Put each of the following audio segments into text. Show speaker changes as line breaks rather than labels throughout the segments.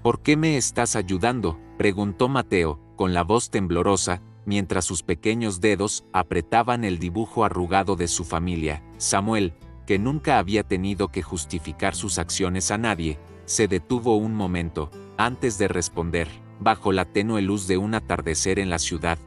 ¿Por qué me estás ayudando?, preguntó Mateo, con la voz temblorosa, mientras sus pequeños dedos apretaban el dibujo arrugado de su familia. Samuel, que nunca había tenido que justificar sus acciones a nadie, se detuvo un momento, antes de responder. Bajo la tenue luz de un atardecer en la ciudad,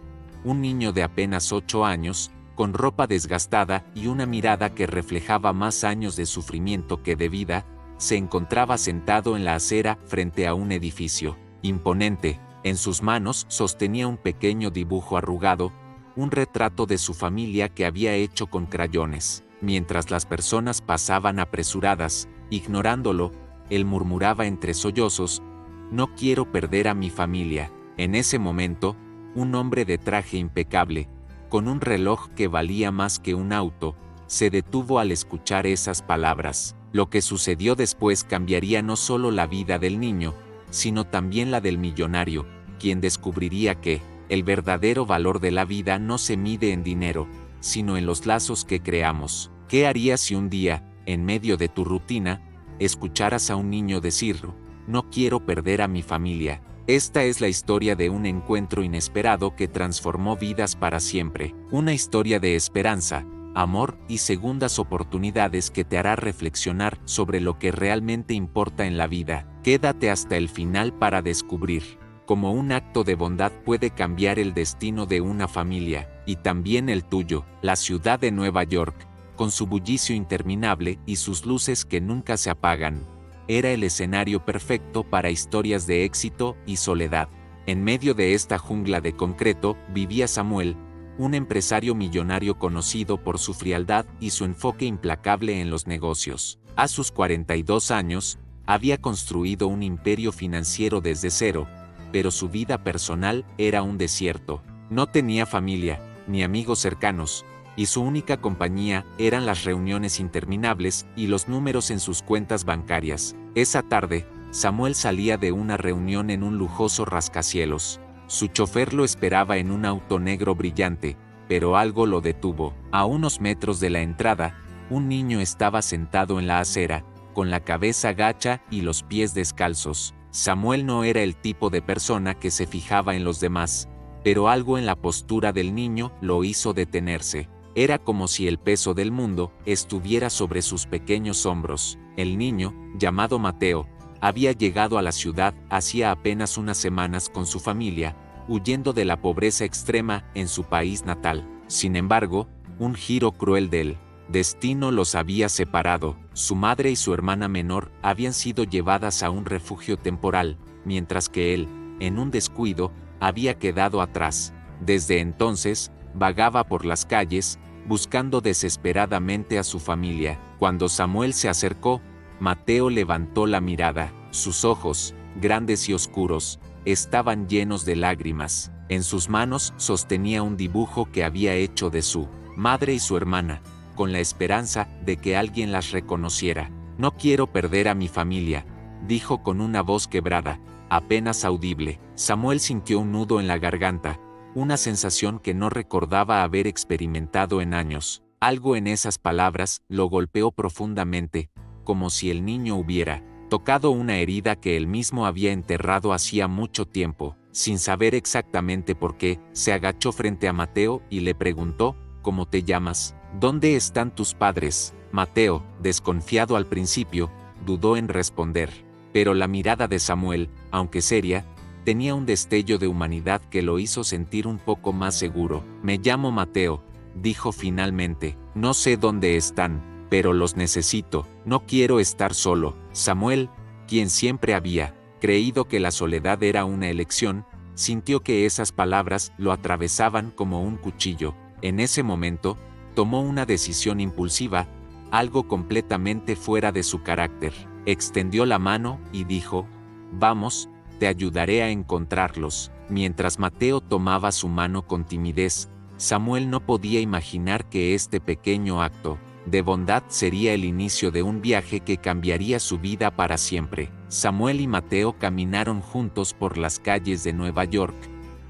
un niño de apenas 8 años, con ropa desgastada y una mirada que reflejaba más años de sufrimiento que de vida, se encontraba sentado en la acera frente a un edificio imponente. En sus manos sostenía un pequeño dibujo arrugado, un retrato de su familia que había hecho con crayones. Mientras las personas pasaban apresuradas, ignorándolo, él murmuraba entre sollozos: «No quiero perder a mi familia». En ese momento, un hombre de traje impecable, con un reloj que valía más que un auto, se detuvo al escuchar esas palabras. Lo que sucedió después cambiaría no solo la vida del niño, sino también la del millonario, quien descubriría que el verdadero valor de la vida no se mide en dinero, sino en los lazos que creamos. ¿Qué harías si un día, en medio de tu rutina, escucharas a un niño decir: «No quiero perder a mi familia»? Esta es la historia de un encuentro inesperado que transformó vidas para siempre. Una historia de esperanza, amor y segundas oportunidades que te hará reflexionar sobre lo que realmente importa en la vida. Quédate hasta el final para descubrir cómo un acto de bondad puede cambiar el destino de una familia, y también el tuyo. La ciudad de Nueva York, con su bullicio interminable y sus luces que nunca se apagan, era el escenario perfecto para historias de éxito y soledad. En medio de esta jungla de concreto vivía Samuel, un empresario millonario conocido por su frialdad y su enfoque implacable en los negocios. A sus 42 años, había construido un imperio financiero desde cero, pero su vida personal era un desierto. No tenía familia, ni amigos cercanos, y su única compañía eran las reuniones interminables y los números en sus cuentas bancarias. Esa tarde, Samuel salía de una reunión en un lujoso rascacielos. Su chofer lo esperaba en un auto negro brillante, pero algo lo detuvo. A unos metros de la entrada, un niño estaba sentado en la acera, con la cabeza gacha y los pies descalzos. Samuel no era el tipo de persona que se fijaba en los demás, pero algo en la postura del niño lo hizo detenerse. Era como si el peso del mundo estuviera sobre sus pequeños hombros. El niño, llamado Mateo, había llegado a la ciudad hacía apenas unas semanas con su familia, huyendo de la pobreza extrema en su país natal. Sin embargo, un giro cruel del destino los había separado. Su madre y su hermana menor habían sido llevadas a un refugio temporal, mientras que él, en un descuido, había quedado atrás. Desde entonces, vagaba por las calles, buscando desesperadamente a su familia. Cuando Samuel se acercó, Mateo levantó la mirada. Sus ojos, grandes y oscuros, estaban llenos de lágrimas. En sus manos sostenía un dibujo que había hecho de su madre y su hermana, con la esperanza de que alguien las reconociera. «No quiero perder a mi familia», dijo con una voz quebrada, apenas audible. Samuel sintió un nudo en la garganta, una sensación que no recordaba haber experimentado en años. Algo en esas palabras lo golpeó profundamente, como si el niño hubiera tocado una herida que él mismo había enterrado hacía mucho tiempo. Sin saber exactamente por qué, se agachó frente a Mateo y le preguntó: «¿Cómo te llamas? ¿Dónde están tus padres?». Mateo, desconfiado al principio, dudó en responder, pero la mirada de Samuel, aunque seria, tenía un destello de humanidad que lo hizo sentir un poco más seguro. «Me llamo Mateo», dijo finalmente. «No sé dónde están, pero los necesito. No quiero estar solo». Samuel, quien siempre había creído que la soledad era una elección, sintió que esas palabras lo atravesaban como un cuchillo. En ese momento, tomó una decisión impulsiva, algo completamente fuera de su carácter. Extendió la mano y dijo: «Vamos, te ayudaré a encontrarlos». Mientras Mateo tomaba su mano con timidez, Samuel no podía imaginar que este pequeño acto de bondad sería el inicio de un viaje que cambiaría su vida para siempre. Samuel y Mateo caminaron juntos por las calles de Nueva York,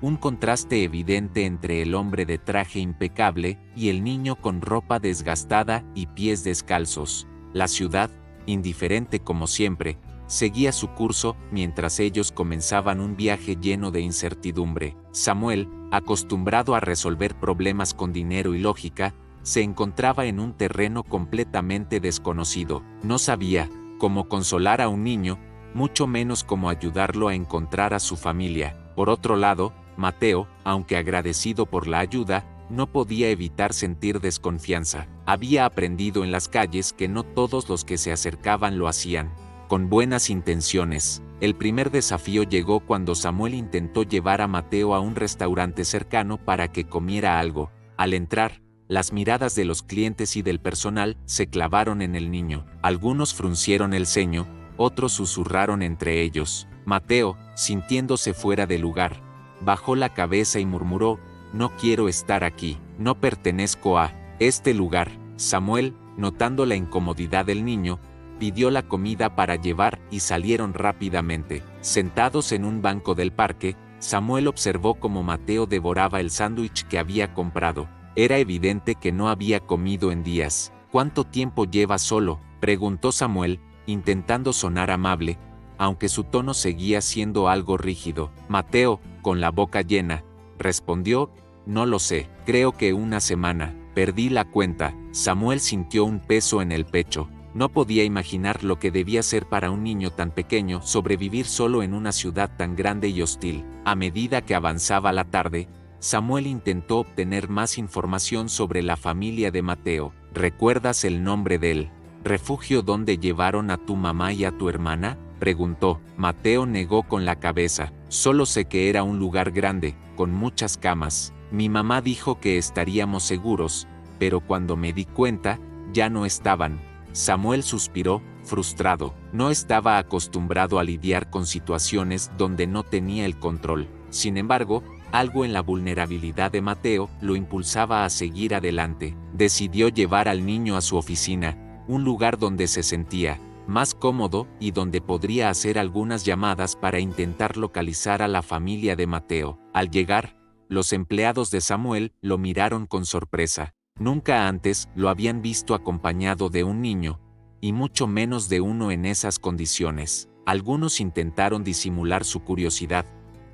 un contraste evidente entre el hombre de traje impecable y el niño con ropa desgastada y pies descalzos. La ciudad, indiferente como siempre, seguía su curso mientras ellos comenzaban un viaje lleno de incertidumbre. Samuel, acostumbrado a resolver problemas con dinero y lógica, se encontraba en un terreno completamente desconocido. No sabía cómo consolar a un niño, mucho menos cómo ayudarlo a encontrar a su familia. Por otro lado, Mateo, aunque agradecido por la ayuda, no podía evitar sentir desconfianza. Había aprendido en las calles que no todos los que se acercaban lo hacían con buenas intenciones. El primer desafío llegó cuando Samuel intentó llevar a Mateo a un restaurante cercano para que comiera algo. Al entrar, las miradas de los clientes y del personal se clavaron en el niño. Algunos fruncieron el ceño, otros susurraron entre ellos. Mateo, sintiéndose fuera de lugar, bajó la cabeza y murmuró: «No quiero estar aquí, no pertenezco a este lugar». Samuel, notando la incomodidad del niño, pidió la comida para llevar y salieron rápidamente. Sentados en un banco del parque, Samuel observó cómo Mateo devoraba el sándwich que había comprado. Era evidente que no había comido en días. «¿Cuánto tiempo llevas solo?», preguntó Samuel, intentando sonar amable, aunque su tono seguía siendo algo rígido. Mateo, con la boca llena, respondió: «No lo sé, creo que una semana, perdí la cuenta». Samuel sintió un peso en el pecho. No podía imaginar lo que debía ser para un niño tan pequeño sobrevivir solo en una ciudad tan grande y hostil. A medida que avanzaba la tarde, Samuel intentó obtener más información sobre la familia de Mateo. «¿Recuerdas el nombre del refugio donde llevaron a tu mamá y a tu hermana?», preguntó. Mateo negó con la cabeza. «Solo sé que era un lugar grande, con muchas camas. Mi mamá dijo que estaríamos seguros, pero cuando me di cuenta, ya no estaban». Samuel suspiró, frustrado. No estaba acostumbrado a lidiar con situaciones donde no tenía el control. Sin embargo, algo en la vulnerabilidad de Mateo lo impulsaba a seguir adelante. Decidió llevar al niño a su oficina, un lugar donde se sentía más cómodo y donde podría hacer algunas llamadas para intentar localizar a la familia de Mateo. Al llegar, los empleados de Samuel lo miraron con sorpresa. Nunca antes lo habían visto acompañado de un niño, y mucho menos de uno en esas condiciones. Algunos intentaron disimular su curiosidad,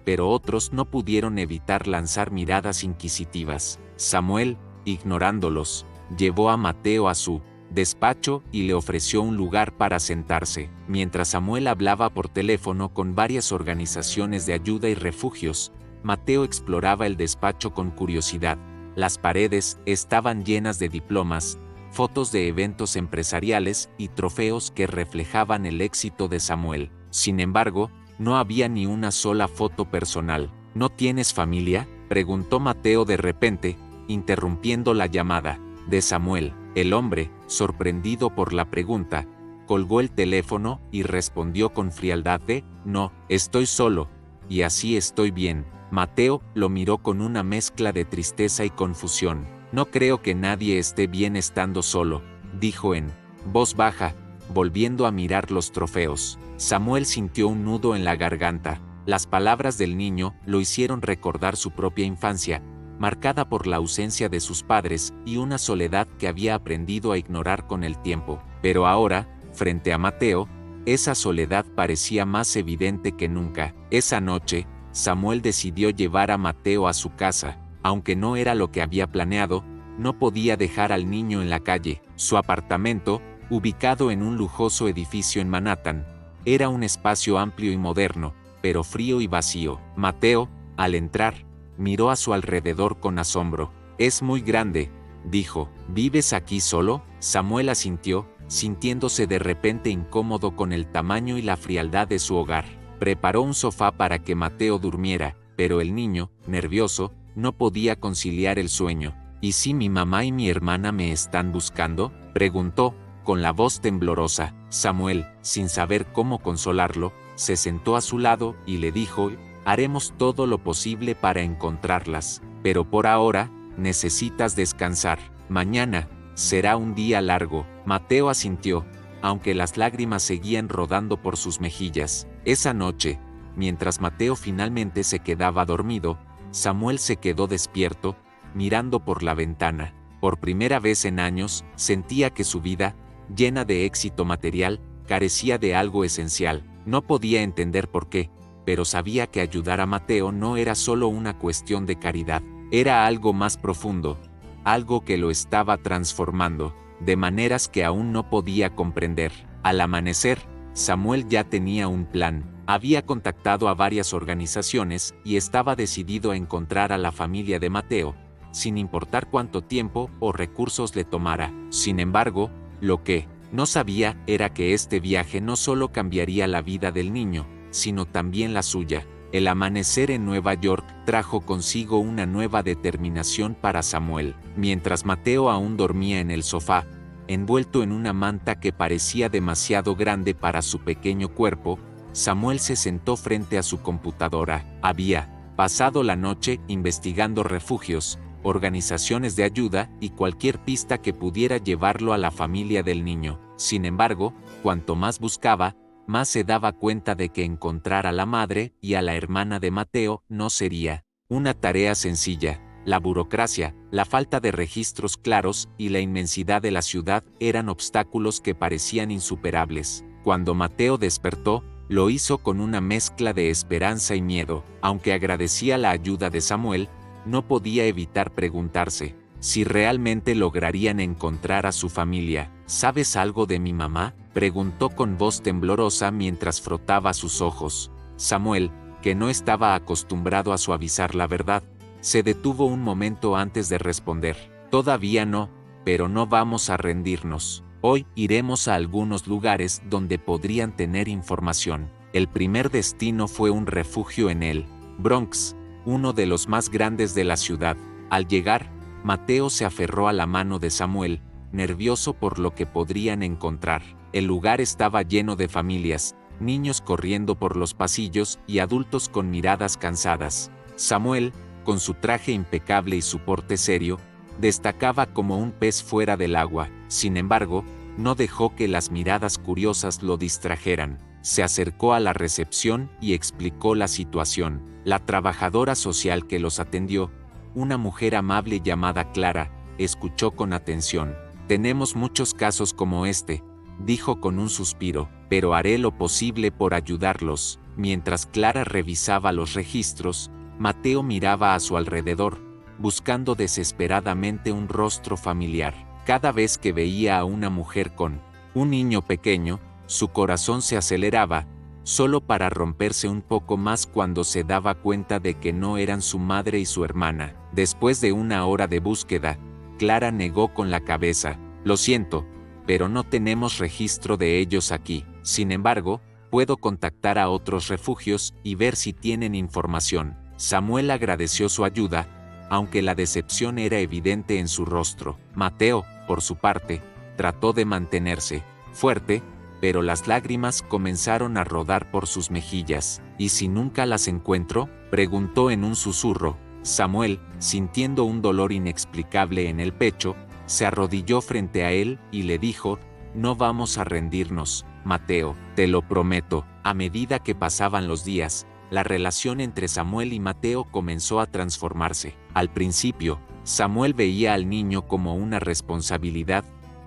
pero otros no pudieron evitar lanzar miradas inquisitivas. Samuel, ignorándolos, llevó a Mateo a su despacho y le ofreció un lugar para sentarse. Mientras Samuel hablaba por teléfono con varias organizaciones de ayuda y refugios, Mateo exploraba el despacho con curiosidad. Las paredes estaban llenas de diplomas, fotos de eventos empresariales y trofeos que reflejaban el éxito de Samuel. Sin embargo, no había ni una sola foto personal. «¿No tienes familia?», preguntó Mateo de repente, interrumpiendo la llamada de Samuel. El hombre, sorprendido por la pregunta, colgó el teléfono y respondió con frialdad: «No, estoy solo, y así estoy bien». Mateo lo miró con una mezcla de tristeza y confusión. «No creo que nadie esté bien estando solo», dijo en voz baja, volviendo a mirar los trofeos. Samuel sintió un nudo en la garganta. Las palabras del niño lo hicieron recordar su propia infancia, marcada por la ausencia de sus padres y una soledad que había aprendido a ignorar con el tiempo. Pero ahora, frente a Mateo, esa soledad parecía más evidente que nunca. Esa noche, Samuel decidió llevar a Mateo a su casa. Aunque no era lo que había planeado, no podía dejar al niño en la calle. Su apartamento, ubicado en un lujoso edificio en Manhattan, era un espacio amplio y moderno, pero frío y vacío. Mateo, al entrar, miró a su alrededor con asombro. «Es muy grande», dijo. «¿Vives aquí solo?». Samuel asintió, sintiéndose de repente incómodo con el tamaño y la frialdad de su hogar. Preparó un sofá para que Mateo durmiera, pero el niño, nervioso, no podía conciliar el sueño. «¿Y si mi mamá y mi hermana me están buscando?», preguntó, con la voz temblorosa. Samuel, sin saber cómo consolarlo, se sentó a su lado y le dijo: «Haremos todo lo posible para encontrarlas, pero por ahora, necesitas descansar. Mañana será un día largo». Mateo asintió, aunque las lágrimas seguían rodando por sus mejillas. Esa noche, mientras Mateo finalmente se quedaba dormido, Samuel se quedó despierto, mirando por la ventana. Por primera vez en años, sentía que su vida, llena de éxito material, carecía de algo esencial. No podía entender por qué, pero sabía que ayudar a Mateo no era solo una cuestión de caridad, era algo más profundo, algo que lo estaba transformando, de maneras que aún no podía comprender. Al amanecer, Samuel ya tenía un plan. Había contactado a varias organizaciones y estaba decidido a encontrar a la familia de Mateo, sin importar cuánto tiempo o recursos le tomara. Sin embargo, lo que no sabía era que este viaje no solo cambiaría la vida del niño, sino también la suya. El amanecer en Nueva York trajo consigo una nueva determinación para Samuel. Mientras Mateo aún dormía en el sofá, envuelto en una manta que parecía demasiado grande para su pequeño cuerpo, Samuel se sentó frente a su computadora. Había pasado la noche investigando refugios, organizaciones de ayuda y cualquier pista que pudiera llevarlo a la familia del niño. Sin embargo, cuanto más buscaba, más se daba cuenta de que encontrar a la madre y a la hermana de Mateo no sería una tarea sencilla. La burocracia, la falta de registros claros y la inmensidad de la ciudad eran obstáculos que parecían insuperables. Cuando Mateo despertó, lo hizo con una mezcla de esperanza y miedo. Aunque agradecía la ayuda de Samuel, no podía evitar preguntarse si realmente lograrían encontrar a su familia. ¿Sabes algo de mi mamá?, preguntó con voz temblorosa mientras frotaba sus ojos. Samuel, que no estaba acostumbrado a suavizar la verdad, se detuvo un momento antes de responder. Todavía no, pero no vamos a rendirnos. Hoy iremos a algunos lugares donde podrían tener información. El primer destino fue un refugio en el Bronx, uno de los más grandes de la ciudad. Al llegar, Mateo se aferró a la mano de Samuel, nervioso por lo que podrían encontrar. El lugar estaba lleno de familias, niños corriendo por los pasillos y adultos con miradas cansadas. Samuel, con su traje impecable y su porte serio, destacaba como un pez fuera del agua. Sin embargo, no dejó que las miradas curiosas lo distrajeran. Se acercó a la recepción y explicó la situación. La trabajadora social que los atendió, una mujer amable llamada Clara, escuchó con atención. Tenemos muchos casos como este, dijo con un suspiro, pero haré lo posible por ayudarlos. Mientras Clara revisaba los registros, Mateo miraba a su alrededor, buscando desesperadamente un rostro familiar. Cada vez que veía a una mujer con un niño pequeño, su corazón se aceleraba, solo para romperse un poco más cuando se daba cuenta de que no eran su madre y su hermana. Después de una hora de búsqueda, Clara negó con la cabeza. Lo siento, pero no tenemos registro de ellos aquí. Sin embargo, puedo contactar a otros refugios y ver si tienen información. Samuel agradeció su ayuda, aunque la decepción era evidente en su rostro. Mateo, por su parte, trató de mantenerse fuerte, pero las lágrimas comenzaron a rodar por sus mejillas. ¿Y si nunca las encuentro?, preguntó en un susurro. Samuel, sintiendo un dolor inexplicable en el pecho, se arrodilló frente a él y le dijo: no vamos a rendirnos, Mateo, te lo prometo. A medida que pasaban los días, la relación entre Samuel y Mateo comenzó a transformarse. Al principio, Samuel veía al niño como una responsabilidad,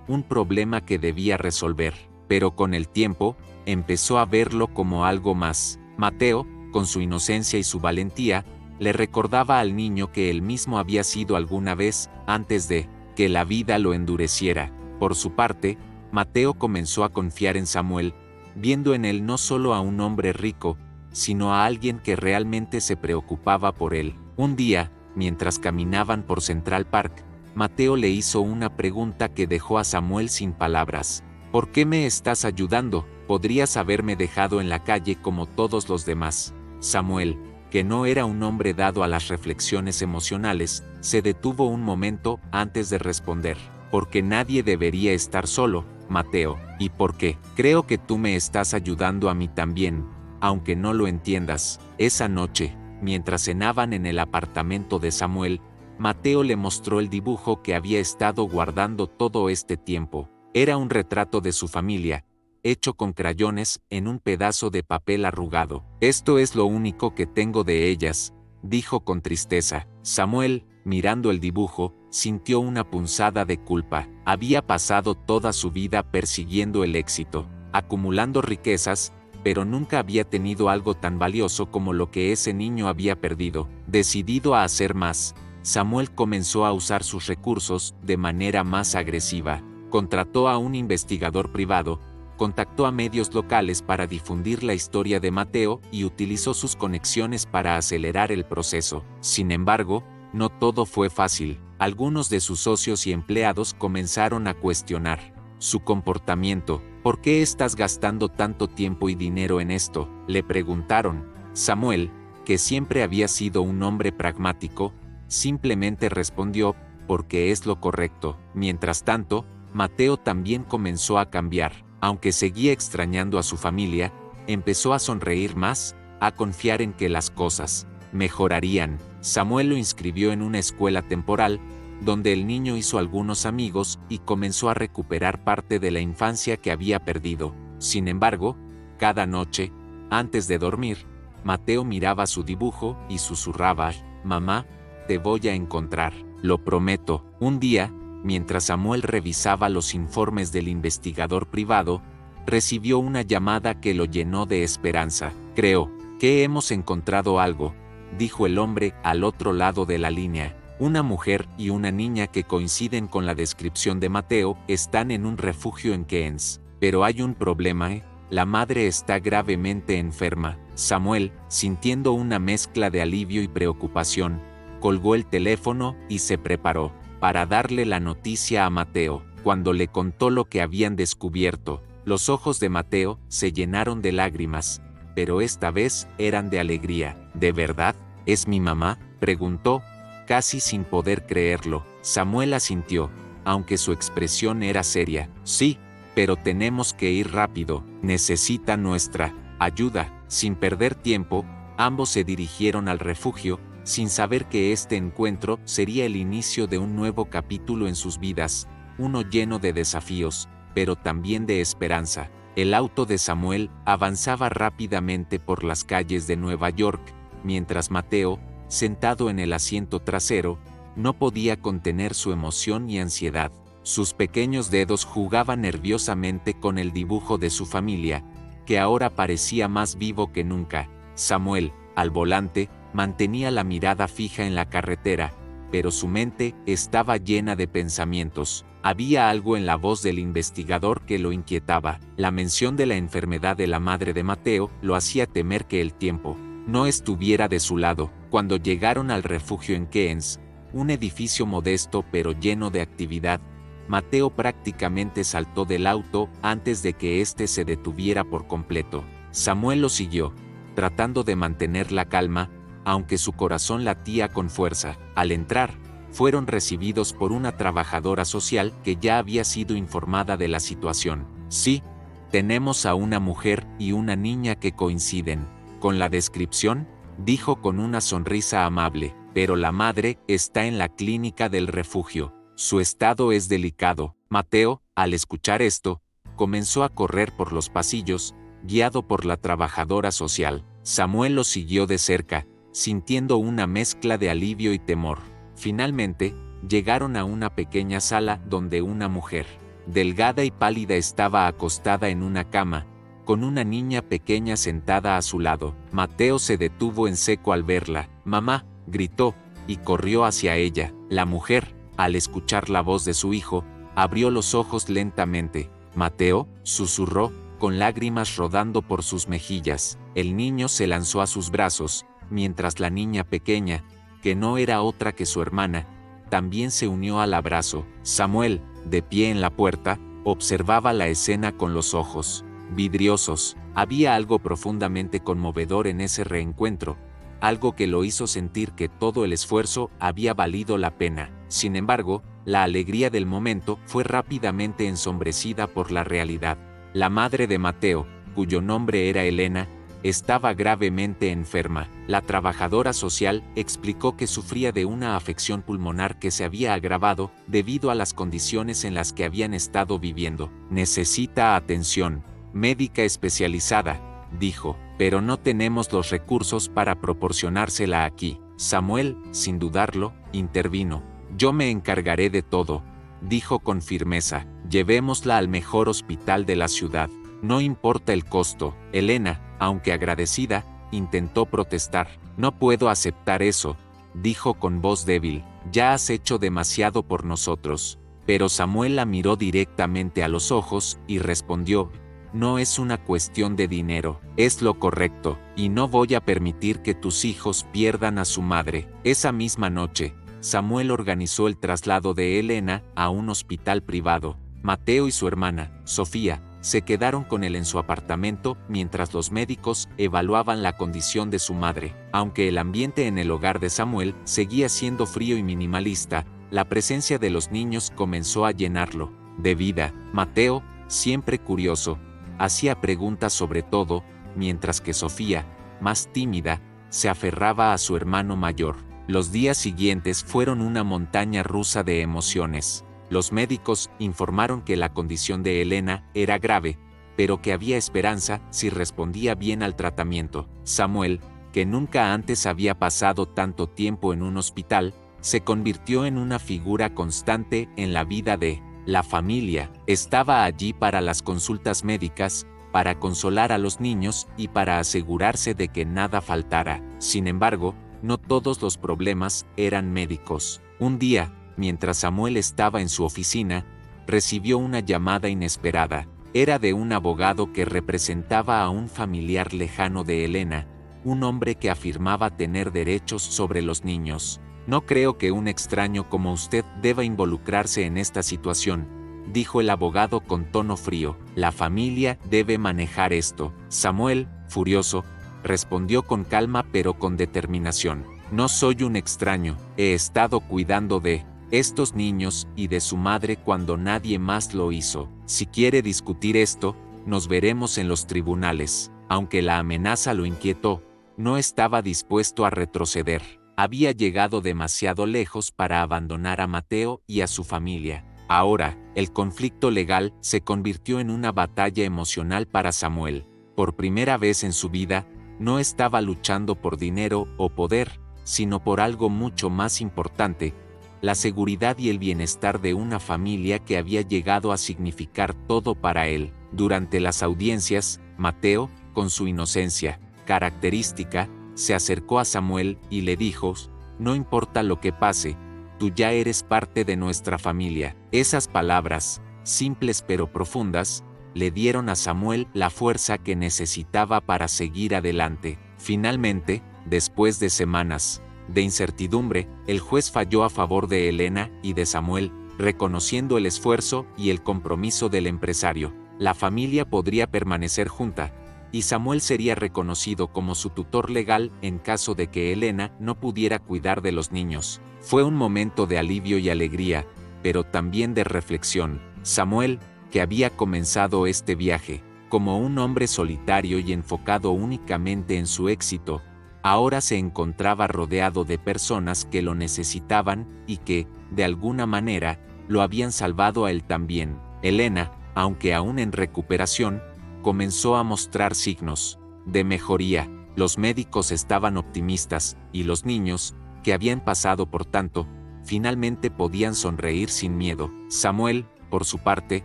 un problema que debía resolver, pero con el tiempo, empezó a verlo como algo más. Mateo, con su inocencia y su valentía, le recordaba al niño que él mismo había sido alguna vez, antes de que la vida lo endureciera. Por su parte, Mateo comenzó a confiar en Samuel, viendo en él no solo a un hombre rico, sino a alguien que realmente se preocupaba por él. Un día, mientras caminaban por Central Park, Mateo le hizo una pregunta que dejó a Samuel sin palabras. ¿Por qué me estás ayudando? Podrías haberme dejado en la calle como todos los demás. Samuel, que no era un hombre dado a las reflexiones emocionales, se detuvo un momento antes de responder. Porque nadie debería estar solo, Mateo, y porque creo que tú me estás ayudando a mí también, aunque no lo entiendas. Esa noche, mientras cenaban en el apartamento de Samuel, Mateo le mostró el dibujo que había estado guardando todo este tiempo. Era un retrato de su familia, hecho con crayones en un pedazo de papel arrugado. Esto es lo único que tengo de ellas, dijo con tristeza. Samuel, mirando el dibujo, sintió una punzada de culpa. Había pasado toda su vida persiguiendo el éxito, acumulando riquezas, pero nunca había tenido algo tan valioso como lo que ese niño había perdido. Decidido a hacer más, Samuel comenzó a usar sus recursos de manera más agresiva. Contrató a un investigador privado, contactó a medios locales para difundir la historia de Mateo y utilizó sus conexiones para acelerar el proceso. Sin embargo, no todo fue fácil. Algunos de sus socios y empleados comenzaron a cuestionar su comportamiento. ¿Por qué estás gastando tanto tiempo y dinero en esto?, le preguntaron. Samuel, que siempre había sido un hombre pragmático, simplemente respondió, porque es lo correcto. Mientras tanto, Mateo también comenzó a cambiar. Aunque seguía extrañando a su familia, empezó a sonreír más, a confiar en que las cosas mejorarían. Samuel lo inscribió en una escuela temporal, donde el niño hizo algunos amigos y comenzó a recuperar parte de la infancia que había perdido. Sin embargo, cada noche, antes de dormir, Mateo miraba su dibujo y susurraba, «Mamá, te voy a encontrar, lo prometo». Un día, mientras Samuel revisaba los informes del investigador privado, recibió una llamada que lo llenó de esperanza. «Creo que hemos encontrado algo», dijo el hombre al otro lado de la línea. Una mujer y una niña que coinciden con la descripción de Mateo están en un refugio en Keynes. Pero hay un problema, la madre está gravemente enferma. Samuel, sintiendo una mezcla de alivio y preocupación, colgó el teléfono y se preparó para darle la noticia a Mateo. Cuando le contó lo que habían descubierto, los ojos de Mateo se llenaron de lágrimas, pero esta vez eran de alegría. ¿De verdad? ¿Es mi mamá?, preguntó, casi sin poder creerlo. Samuel asintió, aunque su expresión era seria. Sí, pero tenemos que ir rápido, necesita nuestra ayuda. Sin perder tiempo, ambos se dirigieron al refugio, sin saber que este encuentro sería el inicio de un nuevo capítulo en sus vidas, uno lleno de desafíos, pero también de esperanza. El auto de Samuel avanzaba rápidamente por las calles de Nueva York, mientras Mateo, sentado en el asiento trasero, no podía contener su emoción y ansiedad. Sus pequeños dedos jugaban nerviosamente con el dibujo de su familia, que ahora parecía más vivo que nunca. Samuel, al volante, mantenía la mirada fija en la carretera, pero su mente estaba llena de pensamientos. Había algo en la voz del investigador que lo inquietaba. La mención de la enfermedad de la madre de Mateo lo hacía temer que el tiempo no estuviera de su lado. Cuando llegaron al refugio en Keynes, un edificio modesto pero lleno de actividad, Mateo prácticamente saltó del auto antes de que éste se detuviera por completo. Samuel lo siguió, tratando de mantener la calma, aunque su corazón latía con fuerza. Al entrar, fueron recibidos por una trabajadora social que ya había sido informada de la situación. Sí, tenemos a una mujer y una niña que coinciden con la descripción, dijo con una sonrisa amable, pero la madre está en la clínica del refugio. Su estado es delicado. Mateo, al escuchar esto, comenzó a correr por los pasillos, guiado por la trabajadora social. Samuel lo siguió de cerca, sintiendo una mezcla de alivio y temor. Finalmente, llegaron a una pequeña sala donde una mujer, delgada y pálida, estaba acostada en una cama, con una niña pequeña sentada a su lado. Mateo se detuvo en seco al verla. «Mamá», gritó, y corrió hacia ella. La mujer, al escuchar la voz de su hijo, abrió los ojos lentamente. «Mateo», susurró, con lágrimas rodando por sus mejillas. El niño se lanzó a sus brazos, mientras la niña pequeña, que no era otra que su hermana, también se unió al abrazo. Samuel, de pie en la puerta, observaba la escena con los ojos vidriosos. Había algo profundamente conmovedor en ese reencuentro, algo que lo hizo sentir que todo el esfuerzo había valido la pena. Sin embargo, la alegría del momento fue rápidamente ensombrecida por la realidad. La madre de Mateo, cuyo nombre era Elena, estaba gravemente enferma. La trabajadora social explicó que sufría de una afección pulmonar que se había agravado debido a las condiciones en las que habían estado viviendo. «Necesita atención médica especializada», dijo, «pero no tenemos los recursos para proporcionársela aquí». Samuel, sin dudarlo, intervino. «Yo me encargaré de todo», dijo con firmeza. «Llevémosla al mejor hospital de la ciudad». No importa el costo. Elena, aunque agradecida, intentó protestar. No puedo aceptar eso, dijo con voz débil. Ya has hecho demasiado por nosotros. Pero Samuel la miró directamente a los ojos y respondió: no es una cuestión de dinero, es lo correcto, y no voy a permitir que tus hijos pierdan a su madre. Esa misma noche, Samuel organizó el traslado de Elena a un hospital privado. Mateo y su hermana, Sofía, se quedaron con él en su apartamento mientras los médicos evaluaban la condición de su madre. Aunque el ambiente en el hogar de Samuel seguía siendo frío y minimalista, la presencia de los niños comenzó a llenarlo de vida. Mateo, siempre curioso, hacía preguntas sobre todo, mientras que Sofía, más tímida, se aferraba a su hermano mayor. Los días siguientes fueron una montaña rusa de emociones. Los médicos informaron que la condición de Elena era grave, pero que había esperanza si respondía bien al tratamiento. Samuel, que nunca antes había pasado tanto tiempo en un hospital, se convirtió en una figura constante en la vida de la familia. Estaba allí para las consultas médicas, para consolar a los niños y para asegurarse de que nada faltara. Sin embargo, no todos los problemas eran médicos. Un día, mientras Samuel estaba en su oficina, recibió una llamada inesperada. Era de un abogado que representaba a un familiar lejano de Elena, un hombre que afirmaba tener derechos sobre los niños. No creo que un extraño como usted deba involucrarse en esta situación, dijo el abogado con tono frío. La familia debe manejar esto. Samuel, furioso, respondió con calma pero con determinación. No soy un extraño, he estado cuidando de estos niños y de su madre cuando nadie más lo hizo. Si quiere discutir esto, nos veremos en los tribunales. Aunque la amenaza lo inquietó, no estaba dispuesto a retroceder. Había llegado demasiado lejos para abandonar a Mateo y a su familia. Ahora, el conflicto legal se convirtió en una batalla emocional para Samuel. Por primera vez en su vida, no estaba luchando por dinero o poder, sino por algo mucho más importante: la seguridad y el bienestar de una familia que había llegado a significar todo para él. Durante las audiencias, Mateo, con su inocencia característica, se acercó a Samuel y le dijo: no importa lo que pase, tú ya eres parte de nuestra familia. Esas palabras, simples pero profundas, le dieron a Samuel la fuerza que necesitaba para seguir adelante. Finalmente, después de semanas de incertidumbre, el juez falló a favor de Elena y de Samuel, reconociendo el esfuerzo y el compromiso del empresario. La familia podría permanecer junta, y Samuel sería reconocido como su tutor legal en caso de que Elena no pudiera cuidar de los niños. Fue un momento de alivio y alegría, pero también de reflexión. Samuel, que había comenzado este viaje como un hombre solitario y enfocado únicamente en su éxito, ahora se encontraba rodeado de personas que lo necesitaban y que, de alguna manera, lo habían salvado a él también. Elena, aunque aún en recuperación, comenzó a mostrar signos de mejoría. Los médicos estaban optimistas, y los niños, que habían pasado por tanto, finalmente podían sonreír sin miedo. Samuel, por su parte,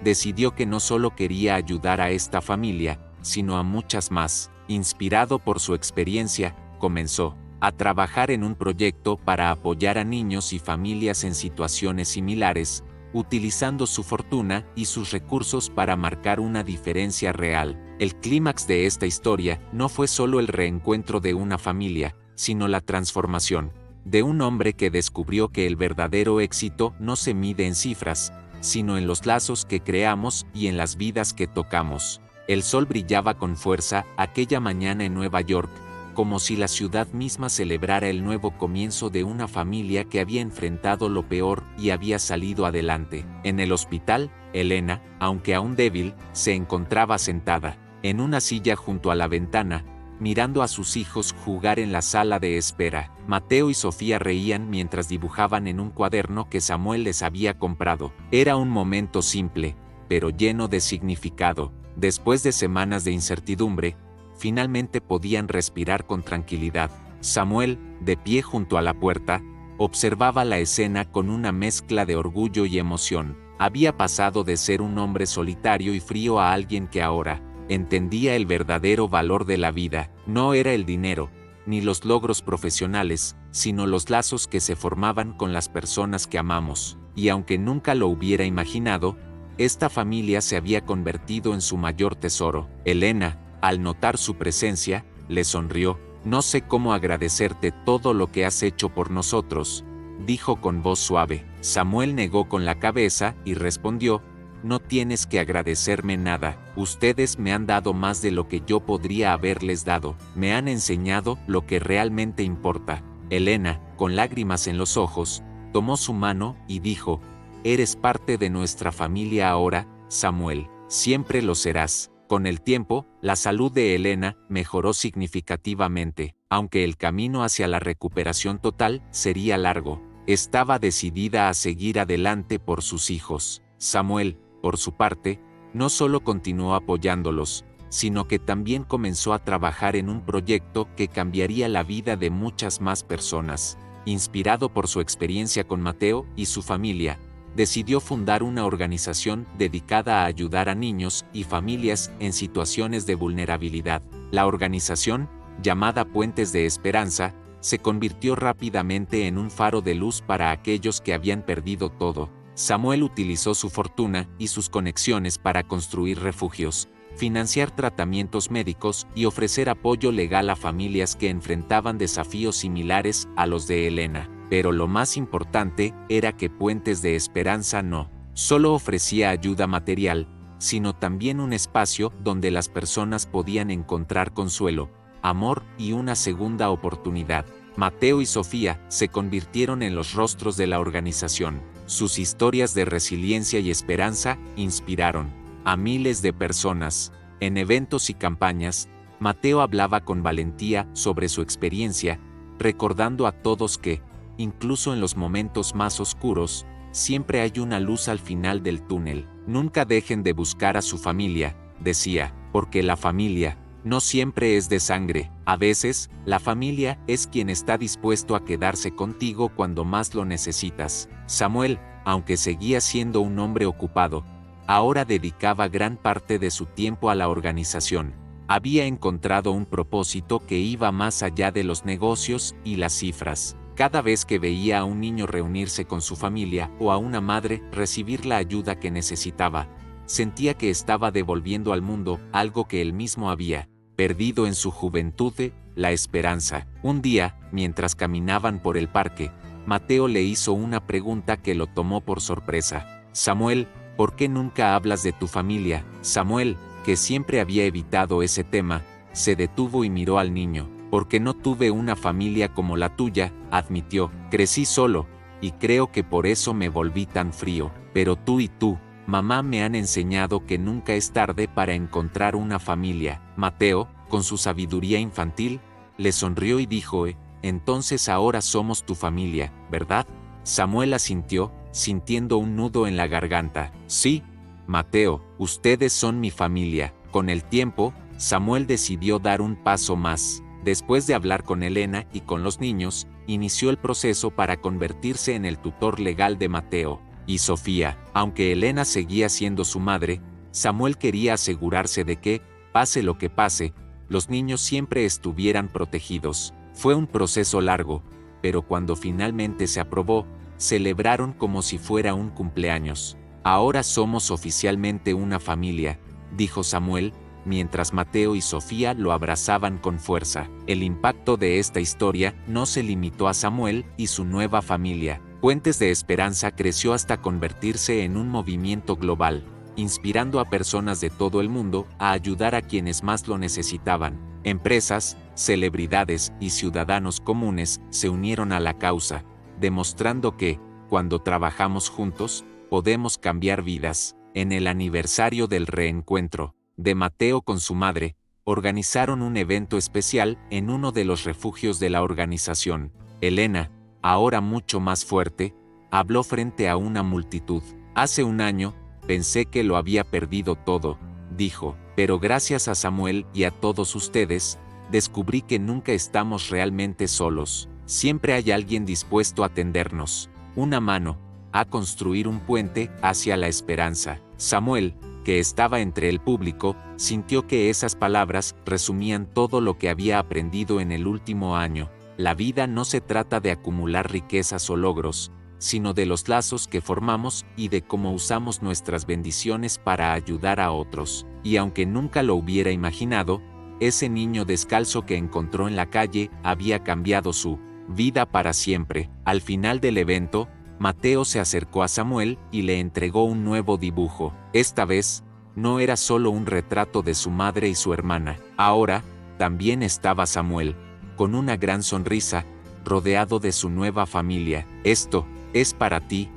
decidió que no solo quería ayudar a esta familia, sino a muchas más. Inspirado por su experiencia, comenzó a trabajar en un proyecto para apoyar a niños y familias en situaciones similares, utilizando su fortuna y sus recursos para marcar una diferencia real. El clímax de esta historia no fue solo el reencuentro de una familia, sino la transformación de un hombre que descubrió que el verdadero éxito no se mide en cifras, sino en los lazos que creamos y en las vidas que tocamos. El sol brillaba con fuerza aquella mañana en Nueva York, como si la ciudad misma celebrara el nuevo comienzo de una familia que había enfrentado lo peor y había salido adelante. En el hospital, Elena, aunque aún débil, se encontraba sentada en una silla junto a la ventana, mirando a sus hijos jugar en la sala de espera. Mateo y Sofía reían mientras dibujaban en un cuaderno que Samuel les había comprado. Era un momento simple, pero lleno de significado. Después de semanas de incertidumbre, finalmente podían respirar con tranquilidad. Samuel, de pie junto a la puerta, observaba la escena con una mezcla de orgullo y emoción. Había pasado de ser un hombre solitario y frío a alguien que ahora entendía el verdadero valor de la vida. No era el dinero, ni los logros profesionales, sino los lazos que se formaban con las personas que amamos. Y aunque nunca lo hubiera imaginado, esta familia se había convertido en su mayor tesoro. Elena, al notar su presencia, le sonrió. No sé cómo agradecerte todo lo que has hecho por nosotros, dijo con voz suave. Samuel negó con la cabeza y respondió, no tienes que agradecerme nada, ustedes me han dado más de lo que yo podría haberles dado, me han enseñado lo que realmente importa. Elena, con lágrimas en los ojos, tomó su mano y dijo, eres parte de nuestra familia ahora, Samuel, siempre lo serás. Con el tiempo, la salud de Elena mejoró significativamente, aunque el camino hacia la recuperación total sería largo. Estaba decidida a seguir adelante por sus hijos. Samuel, por su parte, no solo continuó apoyándolos, sino que también comenzó a trabajar en un proyecto que cambiaría la vida de muchas más personas. Inspirado por su experiencia con Mateo y su familia, decidió fundar una organización dedicada a ayudar a niños y familias en situaciones de vulnerabilidad. La organización, llamada Puentes de Esperanza, se convirtió rápidamente en un faro de luz para aquellos que habían perdido todo. Samuel utilizó su fortuna y sus conexiones para construir refugios, financiar tratamientos médicos y ofrecer apoyo legal a familias que enfrentaban desafíos similares a los de Elena. Pero lo más importante era que Puentes de Esperanza no solo ofrecía ayuda material, sino también un espacio donde las personas podían encontrar consuelo, amor y una segunda oportunidad. Mateo y Sofía se convirtieron en los rostros de la organización. Sus historias de resiliencia y esperanza inspiraron a miles de personas. En eventos y campañas, Mateo hablaba con valentía sobre su experiencia, recordando a todos que, incluso en los momentos más oscuros, siempre hay una luz al final del túnel. Nunca dejen de buscar a su familia, decía, porque la familia no siempre es de sangre. A veces, la familia es quien está dispuesto a quedarse contigo cuando más lo necesitas. Samuel, aunque seguía siendo un hombre ocupado, ahora dedicaba gran parte de su tiempo a la organización. Había encontrado un propósito que iba más allá de los negocios y las cifras. Cada vez que veía a un niño reunirse con su familia o a una madre recibir la ayuda que necesitaba, sentía que estaba devolviendo al mundo algo que él mismo había perdido en su juventud, la esperanza. Un día, mientras caminaban por el parque, Mateo le hizo una pregunta que lo tomó por sorpresa. Samuel, ¿por qué nunca hablas de tu familia? Samuel, que siempre había evitado ese tema, se detuvo y miró al niño. Porque no tuve una familia como la tuya, admitió. Crecí solo, y creo que por eso me volví tan frío. Pero tú y tú, mamá, me han enseñado que nunca es tarde para encontrar una familia. Mateo, con su sabiduría infantil, le sonrió y dijo, entonces ahora somos tu familia, ¿verdad? Samuel asintió, sintiendo un nudo en la garganta. Sí, Mateo, ustedes son mi familia. Con el tiempo, Samuel decidió dar un paso más. Después de hablar con Elena y con los niños, inició el proceso para convertirse en el tutor legal de Mateo y Sofía. Aunque Elena seguía siendo su madre, Samuel quería asegurarse de que, pase lo que pase, los niños siempre estuvieran protegidos. Fue un proceso largo, pero cuando finalmente se aprobó, celebraron como si fuera un cumpleaños. Ahora somos oficialmente una familia, dijo Samuel, mientras Mateo y Sofía lo abrazaban con fuerza. El impacto de esta historia no se limitó a Samuel y su nueva familia. Puentes de Esperanza creció hasta convertirse en un movimiento global, inspirando a personas de todo el mundo a ayudar a quienes más lo necesitaban. Empresas, celebridades y ciudadanos comunes se unieron a la causa, demostrando que, cuando trabajamos juntos, podemos cambiar vidas. En el aniversario del reencuentro de Mateo con su madre, organizaron un evento especial en uno de los refugios de la organización. Elena, ahora mucho más fuerte, habló frente a una multitud. Hace un año, pensé que lo había perdido todo, dijo, pero gracias a Samuel y a todos ustedes, descubrí que nunca estamos realmente solos. Siempre hay alguien dispuesto a tendernos una mano, a construir un puente hacia la esperanza. Samuel, que estaba entre el público, sintió que esas palabras resumían todo lo que había aprendido en el último año. La vida no se trata de acumular riquezas o logros, sino de los lazos que formamos y de cómo usamos nuestras bendiciones para ayudar a otros. Y aunque nunca lo hubiera imaginado, ese niño descalzo que encontró en la calle había cambiado su vida para siempre. Al final del evento, Mateo se acercó a Samuel y le entregó un nuevo dibujo. Esta vez, no era solo un retrato de su madre y su hermana. Ahora, también estaba Samuel, con una gran sonrisa, rodeado de su nueva familia. Esto es para ti,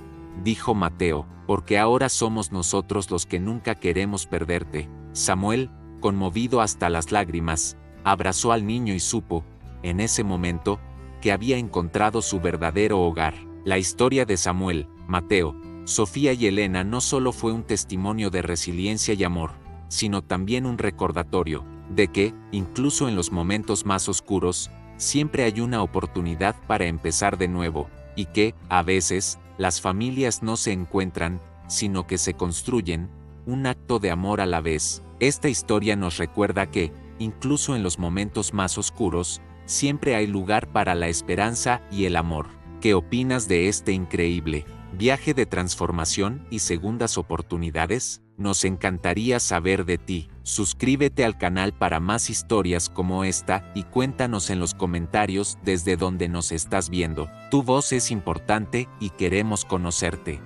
dijo Mateo, porque ahora somos nosotros los que nunca queremos perderte. Samuel, conmovido hasta las lágrimas, abrazó al niño y supo, en ese momento, que había encontrado su verdadero hogar. La historia de Samuel, Mateo, Sofía y Elena no solo fue un testimonio de resiliencia y amor, sino también un recordatorio de que, incluso en los momentos más oscuros, siempre hay una oportunidad para empezar de nuevo, y que, a veces, las familias no se encuentran, sino que se construyen, un acto de amor a la vez. Esta historia nos recuerda que, incluso en los momentos más oscuros, siempre hay lugar para la esperanza y el amor. ¿Qué opinas de este increíble viaje de transformación y segundas oportunidades? Nos encantaría saber de ti. Suscríbete al canal para más historias como esta y cuéntanos en los comentarios desde donde nos estás viendo. Tu voz es importante y queremos conocerte.